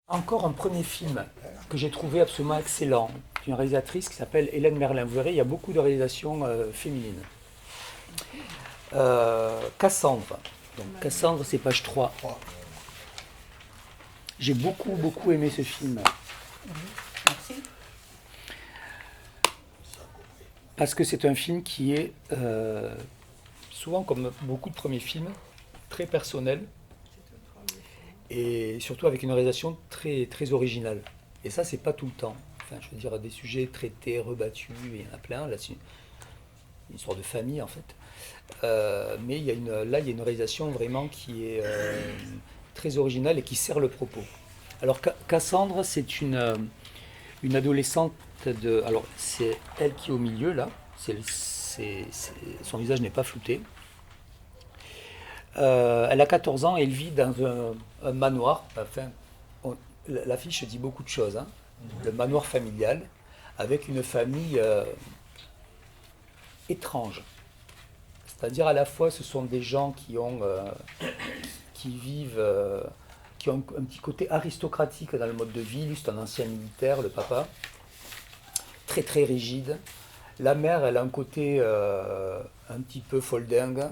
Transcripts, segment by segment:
Encore un premier film que j'ai trouvé absolument excellent, d'une réalisatrice qui s'appelle Hélène Merlin. Vous verrez, il y a beaucoup de réalisations féminines. Cassandre. Donc Cassandre, c'est page 3. J'ai beaucoup aimé ce film. Merci. Parce que c'est un film qui est, souvent comme beaucoup de premiers films, très personnel et surtout avec une réalisation très originale. Et ça, c'est pas tout le temps. Enfin, je veux dire, des sujets traités, rebattus, il y en a plein. Là, c'est une histoire de famille, en fait. Mais là, il y a une réalisation vraiment qui est très originale et qui sert le propos. Alors, Cassandre, c'est une adolescente de. Alors, c'est elle qui est au milieu, là. Son visage n'est pas flouté. Elle a 14 ans et elle vit dans un manoir. Enfin, l'affiche dit beaucoup de choses, hein. Le manoir familial, avec une famille étrange. C'est-à-dire à la fois ce sont des gens qui vivent, qui ont un petit côté aristocratique dans le mode de vie. Lui, c'est un ancien militaire, le papa, très rigide. La mère, elle a un côté un petit peu folding.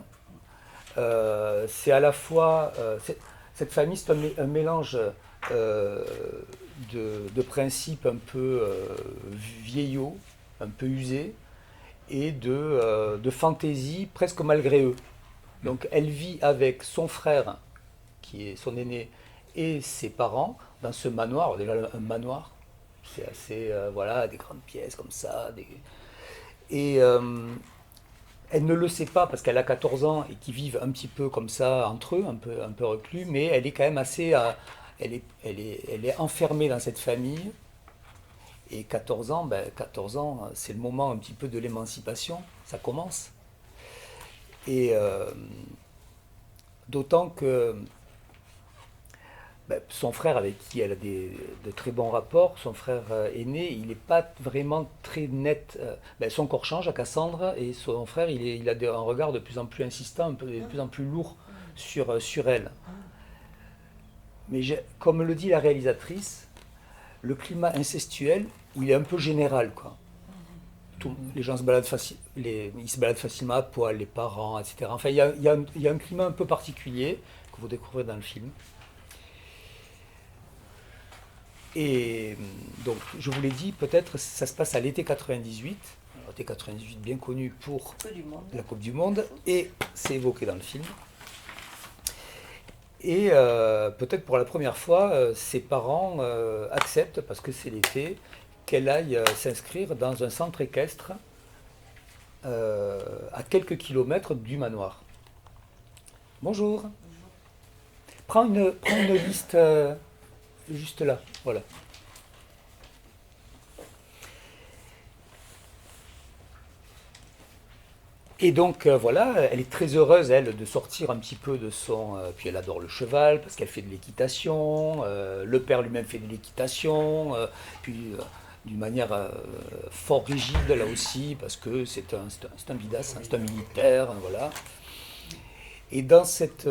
C'est à la fois cette famille, c'est un mélange de principes un peu vieillots, un peu usés, et de fantaisie presque malgré eux. Donc elle vit avec son frère, qui est son aîné, et ses parents dans ce manoir. Alors déjà un manoir, c'est assez, voilà, des grandes pièces comme ça. Et elle ne le sait pas parce qu'elle a 14 ans et qu'ils vivent un petit peu comme ça entre eux, un peu reclus, mais elle est quand même assez. Elle est enfermée dans cette famille. Et 14 ans, 14 ans, c'est le moment un petit peu de l'émancipation. Ça commence. Et d'autant que son frère, avec qui elle a de très bons rapports, son frère aîné, il n'est pas vraiment très net. Son corps change à Cassandre et son frère, il a un regard de plus en plus insistant, de plus en plus lourd sur elle. Mais comme le dit la réalisatrice, le climat incestuel, il est un peu général, quoi. Les gens se baladent ils se baladent facilement à poil, les parents, etc. Enfin, il y a un climat un peu particulier que vous découvrez dans le film. Et donc, je vous l'ai dit, peut-être ça se passe à l'été 98, l'été 98 bien connu pour la Coupe du Monde, et c'est évoqué dans le film. Et peut-être pour la première fois, ses parents acceptent, parce que c'est l'été, qu'elle aille s'inscrire dans un centre équestre à quelques kilomètres du manoir. Bonjour. Prends une liste juste là, voilà. Et donc voilà, elle est très heureuse, elle, de sortir un petit peu de son. Puis elle adore le cheval parce qu'elle fait de l'équitation. Le père lui-même fait de l'équitation. Puis d'une manière fort rigide là aussi parce que c'est un bidasse, hein, c'est un militaire, hein, voilà. Et dans cette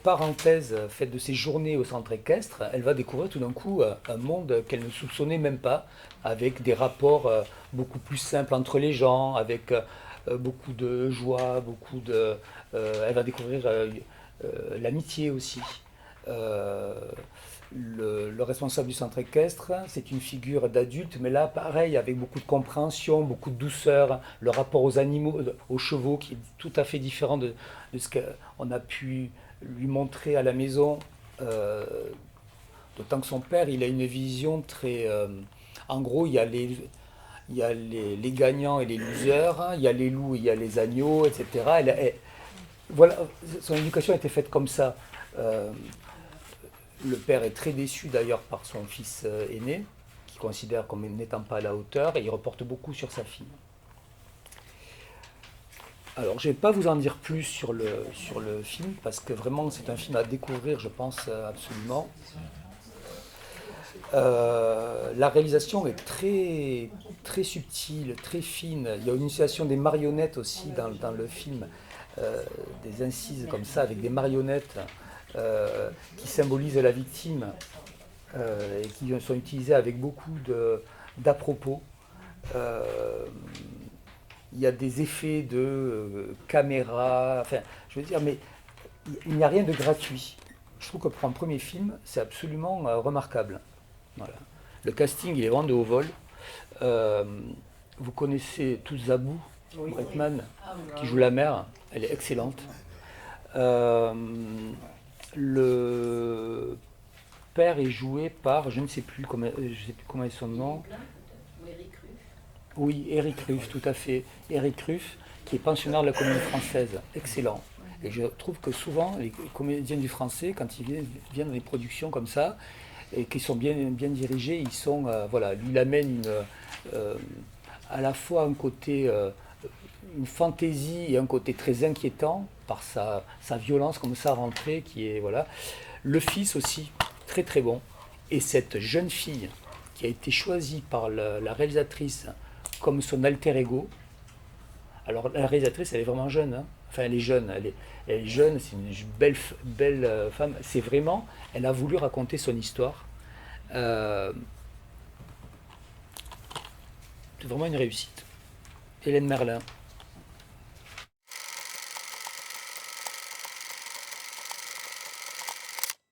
parenthèse faite de ses journées au centre équestre, elle va découvrir tout d'un coup un monde qu'elle ne soupçonnait même pas, avec des rapports beaucoup plus simples entre les gens, avec beaucoup de joie, elle va découvrir l'amitié aussi. Euh, le responsable du centre équestre, c'est une figure d'adulte, mais là, pareil, avec beaucoup de compréhension, beaucoup de douceur. Le rapport aux animaux, aux chevaux, qui est tout à fait différent de ce qu'on a pu lui montrer à la maison. Euh, D'autant que son père, il a une vision très. En gros, il y a les gagnants et les losers, hein, il y a les loups, il y a les agneaux, etc. Voilà, son éducation a été faite comme ça. Euh, le père est très déçu d'ailleurs par son fils aîné, qu'il considère comme n'étant pas à la hauteur, et il reporte beaucoup sur sa fille. Alors, je ne vais pas vous en dire plus sur le film, parce que vraiment, c'est un film à découvrir, je pense, absolument. La réalisation est très subtile, très fine. Il y a une utilisation des marionnettes aussi dans le film, des incises comme ça, avec des marionnettes qui symbolisent la victime et qui sont utilisés avec beaucoup d'à-propos. Il y a des effets de caméra, enfin, je veux dire, mais il n'y a rien de gratuit. Je trouve que pour un premier film, c'est absolument remarquable. Voilà. Le casting, il est vraiment de haut vol. Euh, vous connaissez tous Zabou Bretman, qui joue la mère, elle est excellente. Euh, le père est joué par, je ne sais plus comment est son nom. Oui, Eric Ruff, tout à fait. Eric Ruff, qui est pensionnaire de la Comédie Française, excellent. Et je trouve que souvent, les comédiens du français, quand ils viennent dans des productions comme ça, et qui sont bien dirigés, ils sont, voilà, lui il amène à la fois un côté, une fantaisie et un côté très inquiétant par sa violence comme ça rentrée, qui est, voilà. Le fils aussi, très très bon. Et cette jeune fille qui a été choisie par la réalisatrice comme son alter ego. Alors la réalisatrice, elle est vraiment jeune, hein. Enfin elle est jeune, elle est jeune, c'est une belle femme. C'est vraiment, elle a voulu raconter son histoire. C'est vraiment une réussite. Hélène Merlin.